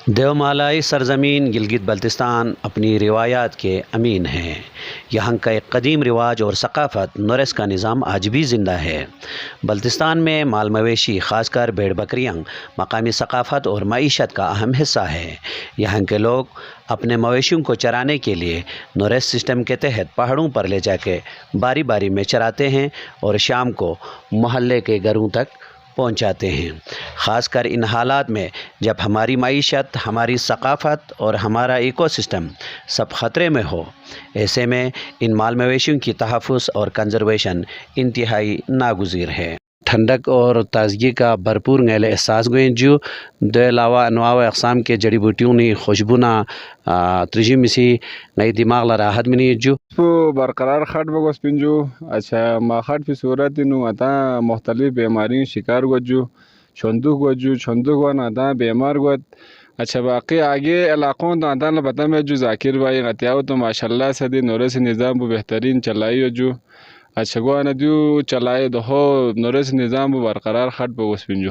دیومالائی سرزمین گلگت بلتستان اپنی روایات کے امین ہیں۔ یہاں کا ایک قدیم رواج اور ثقافت نورس کا نظام آج بھی زندہ ہے۔ بلتستان میں مال مویشی خاص کر بھیڑ بکریاں مقامی ثقافت اور معیشت کا اہم حصہ ہے۔ یہاں کے لوگ اپنے مویشیوں کو چرانے کے لیے نورس سسٹم کے تحت پہاڑوں پر لے جا کے باری باری میں چراتے ہیں اور شام کو محلے کے گھروں تک پہنچاتے ہیں۔ خاص کر ان حالات میں جب ہماری معیشت، ہماری ثقافت اور ہمارا ایکو سسٹم سب خطرے میں ہو، ایسے میں ان مال مویشیوں کی تحفظ اور کنزرویشن انتہائی ناگزیر ہے۔ ٹھنڈک اور تازگی کا بھرپور نیل احساس گوئیں جو دو علاوہ انواع و اقسام کے جڑی بوٹیوں نے خوشبونا ترجی مسی نئی دماغ لا راحت منی جو برقرار خط بگوس پنجو اچھا ما خط پی صورت نو اتا مختلف بیماریوں شکار گوجو چھندوک ون اتا بیمار گوت اچھا باقی آگے علاقوں تو اتا پتہ میں جو ذاکر بھائی غتیاو تو ماشاءاللہ سے دی نورس نظام بو بہترین چلائی جو اچھا گوانا دیو چلائے دو نورس نظام بو برقرار خط بگوس پنجو